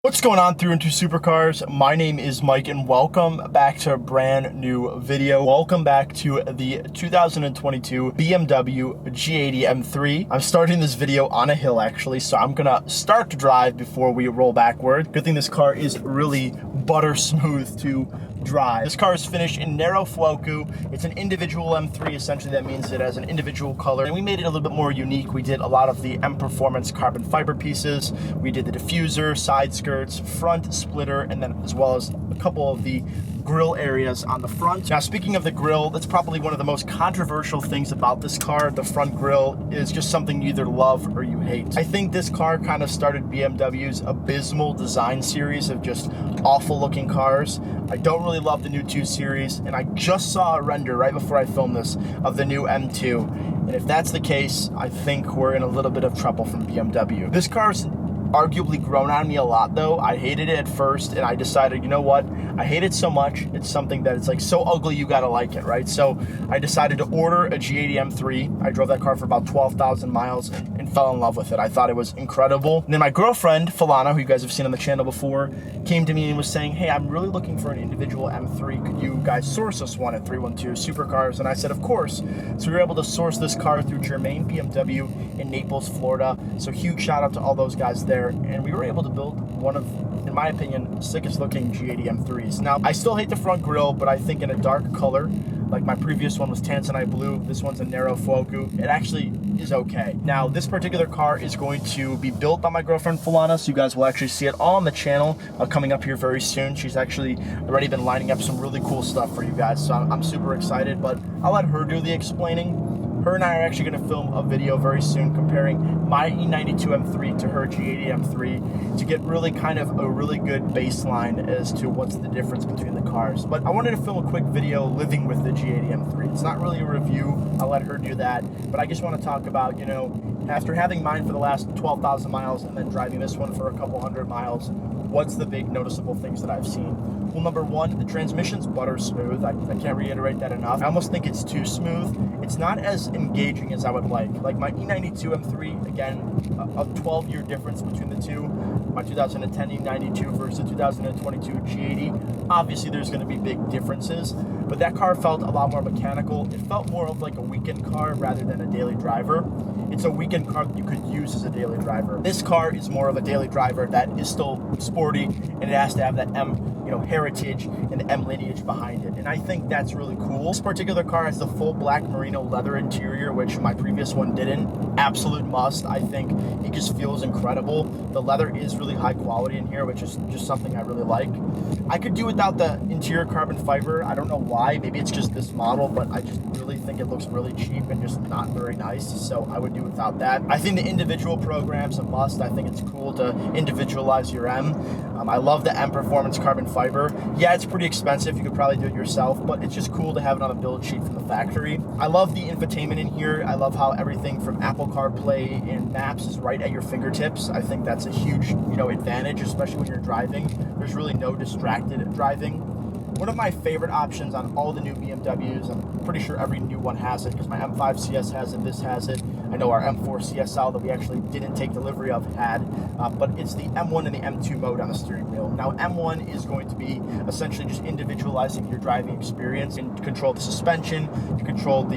What's going on, 312 Supercars? My name is Mike and welcome back to a brand new video. Welcome back to the 2022 BMW G80 M3. I'm starting this video on a hill actually, so I'm gonna start to drive before we roll backward. Good thing this car is really butter smooth to drive. This car is finished in narrow Fuoco. It's an individual M3, essentially that means it has an individual color, and we made it a little bit more unique. We did a lot of the M Performance carbon fiber pieces. We did the diffuser, side skirts, front splitter, and then as well as a couple of the grille areas on the front. Now, speaking of the grille, that's probably one of the most controversial things about this car. The front grille is just something you either love or you hate. I think this car kind of started BMW's abysmal design series of just awful looking cars. I don't really love the new 2 Series, and I just saw a render right before I filmed this of the new M2. And if that's the case, I think we're in a little bit of trouble from BMW. This car's arguably grown on me a lot though. I hated it at first, and I decided, you know what? I hate it so much. It's something that it's like so ugly you gotta like it, right? So I decided to order a G80 M3. I drove that car for about 12,000 miles and fell in love with it. I thought it was incredible. And then my girlfriend, Falana, who you guys have seen on the channel before, came to me and was saying, hey, I'm really looking for an individual M3. Could you guys source us one at 312 Supercars? And I said, of course. So we were able to source this car through Germain BMW in Naples, Florida. So huge shout out to all those guys there. And we were able to build one of, in my opinion, sickest looking G80 M3s. Now, I still hate the front grille, but I think in a dark color, like my previous one was Tanzanite blue, this one's a narrow Fuoco, it actually is okay. Now, this particular car is going to be built by my girlfriend Falana, so you guys will actually see it all on the channel coming up here very soon. She's actually already been lining up some really cool stuff for you guys, so I'm super excited, but I'll let her do the explaining. Her and I are actually going to film a video very soon comparing my E92 M3 to her G80 M3 to get really kind of a really good baseline as to what's the difference between the cars. But I wanted to film a quick video living with the G80 M3. It's not really a review. I'll let her do that. But I just want to talk about, you know, after having mine for the last 12,000 miles and then driving this one for a couple hundred miles, what's the big noticeable things that I've seen? Well, number one, the transmission's butter smooth. I can't reiterate that enough. I almost think it's too smooth. It's not as engaging as I would like. Like my E92 M3, again, a 12-year difference between the two. My 2010 E92 versus the 2022 G80. Obviously, there's going to be big differences, but that car felt a lot more mechanical. It felt more of like a weekend car rather than a daily driver. It's a weekend car that you could use as a daily driver. This car is more of a daily driver that is still sporty, and it has to have that M, heritage and the M lineage behind it. And I think that's really cool. This particular car has the full black merino leather interior, which my previous one didn't. Absolute must. I think it just feels incredible. The leather is really high quality in here, which is just something I really like. I could do without the interior carbon fiber. I don't know why. Maybe it's just this model, but I just really think it looks really cheap and just not very nice. So I would do without that. I think the individual program's a must. I think it's cool to individualize your M. I love the M Performance carbon fiber. Yeah, it's pretty expensive. You could probably do it yourself, but it's just cool to have it on a build sheet from the factory. I love the infotainment in here. I love how everything from Apple CarPlay and Maps is right at your fingertips. I think that's a huge, advantage, especially when you're driving. There's really no distracted driving. One of my favorite options on all the new BMWs, I'm pretty sure every new one has it because my M5 CS has it, this has it. I know our M4 CSL that we actually didn't take delivery of had, but it's the M1 and the M2 mode on the steering wheel. Now M1 is going to be essentially just individualizing your driving experience and control the suspension, you control the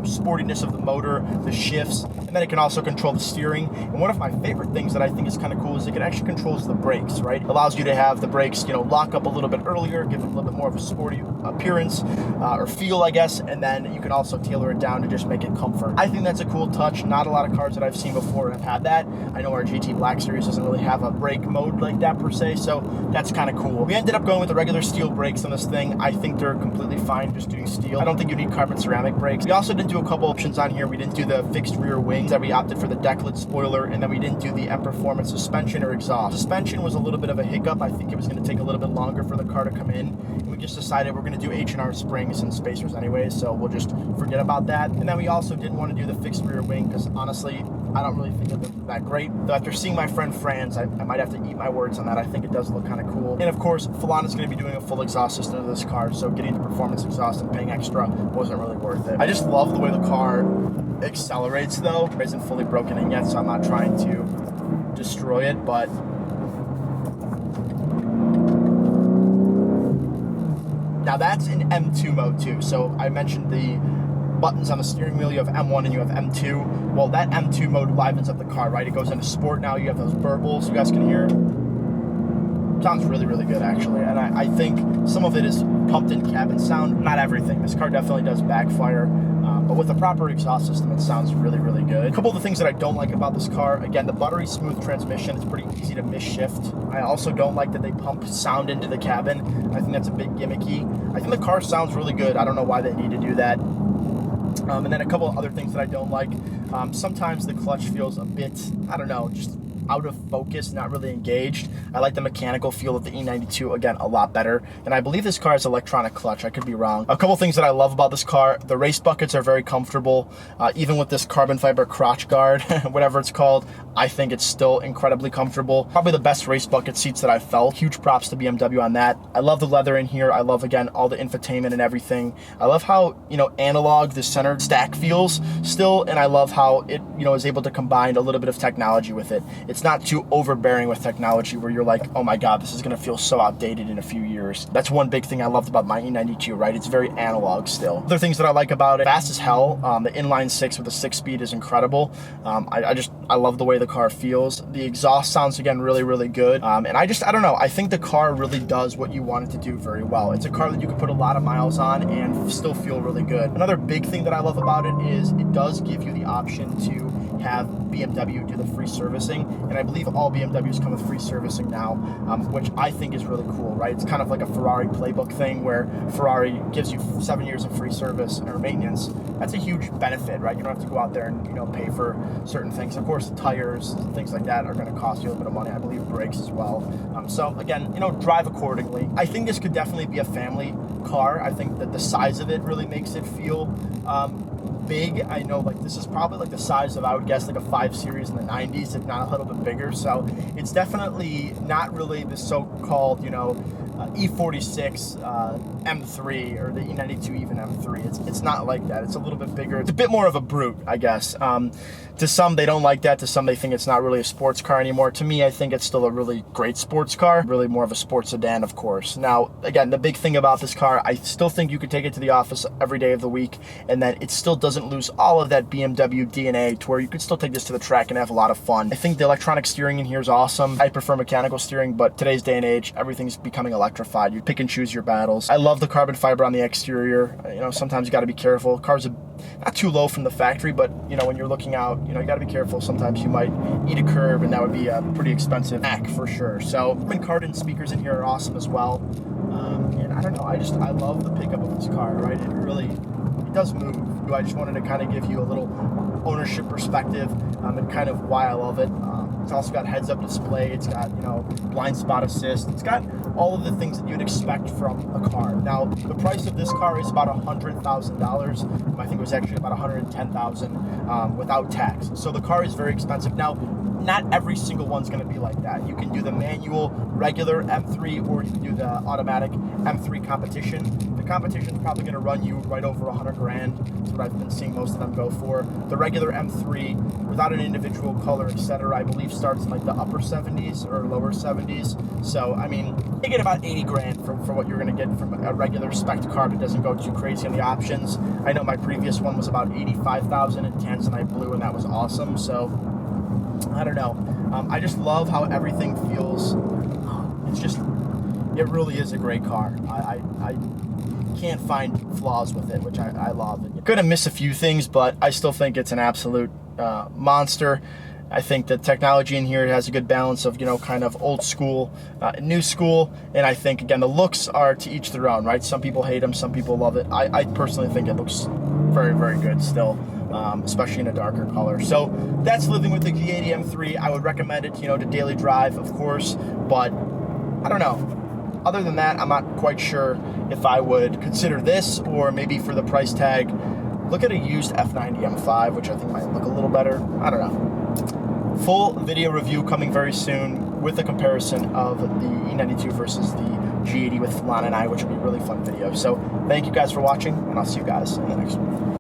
sportiness of the motor, the shifts, and then it can also control the steering. And one of my favorite things that I think is kind of cool is it can actually controls the brakes, right? It allows you to have the brakes, lock up a little bit earlier, give it a little bit more of a sporty appearance or feel, I guess, and then you can also tailor it down to just make it comfort. I think that's a cool touch. Not a lot of cars that I've seen before have had that. I know our GT Black Series doesn't really have a brake mode like that per se, so that's kind of cool. We ended up going with the regular steel brakes on this thing. I think they're completely fine just doing steel. I don't think you need carbon ceramic brakes. We also didn't do a couple options on here. We didn't do the fixed rear wings. That we opted for the deck lid spoiler, and then we didn't do the M Performance suspension or exhaust. Suspension was a little bit of a hiccup. I think it was going to take a little bit longer for the car to come in. And we just decided we're going to do H&R springs and spacers anyway, so we'll just forget about that. And then we also didn't want to do the fixed rear wing because honestly, I don't really think of them that great. Though after seeing my friend Franz, I might have to eat my words on that. I think it does look kind of cool. And of course, Falana's going to be doing a full exhaust system to this car, so getting the performance exhaust and paying extra wasn't really worth it. I just love the way the car accelerates though. It isn't fully broken in yet, so I'm not trying to destroy it, but Now that's in M2 mode too. So I mentioned the buttons on the steering wheel, you have M1 and you have M2. Well, that M2 mode livens up the car, right? It goes into sport now. You have those burbles you guys can hear. Sounds really, really good, actually. And I think some of it is pumped in cabin sound. Not everything. This car definitely does backfire. But with the proper exhaust system, it sounds really, really good. A couple of the things that I don't like about this car, again, the buttery smooth transmission is pretty easy to misshift. I also don't like that they pump sound into the cabin. I think that's a bit gimmicky. I think the car sounds really good. I don't know why they need to do that. And then a couple of other things that I don't like. Sometimes the clutch feels a bit, I don't know, just out of focus, not really engaged. I like the mechanical feel of the E92, again, a lot better. And I believe this car has electronic clutch. I could be wrong. A couple things that I love about this car, the race buckets are very comfortable. Even with this carbon fiber crotch guard, whatever it's called, I think it's still incredibly comfortable. Probably the best race bucket seats that I've felt. Huge props to BMW on that. I love the leather in here. I love, again, all the infotainment and everything. I love how, analog the center stack feels still, and I love how it, is able to combine a little bit of technology with it. It's not too overbearing with technology where you're like, oh my God, this is gonna feel so outdated in a few years. That's one big thing I loved about my E92, right? It's very analog still. Other things that I like about it, fast as hell. The inline six with the 6-speed is incredible. I love the way the car feels. The exhaust sounds, again, really, really good. And I don't know, I think the car really does what you want it to do very well. It's a car that you can put a lot of miles on and still feel really good. Another big thing that I love about it is it does give you the option to have BMW do the free servicing, and I believe all BMWs come with free servicing now, which I think is really cool, right? It's kind of like a Ferrari playbook thing where Ferrari gives you 7 years of free service or maintenance. That's a huge benefit, right? You don't have to go out there and pay for certain things. Of course, the tires, things like that are going to cost you a little bit of money. I believe brakes as well. So again, drive accordingly. I think this could definitely be a family car. I think that the size of it really makes it feel big. I know, like, this is probably like the size of, I would guess, like a 5 Series in the 90s, if not a little bit bigger. So it's definitely not really the so-called, E46 M3 or the E92 even M3. It's not like that. It's a little bit bigger. It's a bit more of a brute, I guess. To some, they don't like that. To some, they think it's not really a sports car anymore. To me, I think it's still a really great sports car. Really more of a sports sedan, of course. Now, again, the big thing about this car, I still think you could take it to the office every day of the week, and that it still doesn't lose all of that BMW DNA to where you could still take this to the track and have a lot of fun. I think the electronic steering in here is awesome. I prefer mechanical steering, but today's day and age, everything's becoming electrified. You pick and choose your battles. I love the carbon fiber on the exterior. Sometimes you got to be careful. Cars are not too low from the factory, but when you're looking out, you got to be careful. Sometimes you might eat a curb, and that would be a pretty expensive hack for sure. So, Cardin speakers in here are awesome as well. And I don't know, I love the pickup of this car, right? It does move. I just wanted to kind of give you a little ownership perspective and kind of why I love it. It's also got heads-up display. It's got, blind spot assist. It's got all of the things that you'd expect from a car. Now, the price of this car is about $100,000. I think it was actually about $110,000 without tax. So the car is very expensive. Now, not every single one's going to be like that. You can do the manual, regular M3, or you can do the automatic M3 competition. The competition is probably going to run you right over 100 grand. That's what I've been seeing most of them go for. The regular M3, without an individual color, etc., I believe starts in like the upper 70s or lower 70s. So, I mean, you get about 80 grand for what you're going to get from a regular spec car that doesn't go too crazy on the options. I know my previous one was about 85,000 in Tanzanite blue, and that was awesome. So, I don't know. I just love how everything feels. It really is a great car. I can't find flaws with it, which I love. You're gonna miss a few things, but I still think it's an absolute monster. I think the technology in here has a good balance of, kind of old school, new school. And I think, again, the looks are to each their own, right? Some people hate them, some people love it. I personally think it looks very, very good still. Especially in a darker color. So that's living with the G80 M3. I would recommend it, to daily drive, of course, but I don't know. Other than that, I'm not quite sure if I would consider this, or maybe for the price tag, look at a used F90 M5, which I think might look a little better. I don't know. Full video review coming very soon with a comparison of the E92 versus the G80 with Lana and I, which will be a really fun video. So thank you guys for watching, and I'll see you guys in the next one.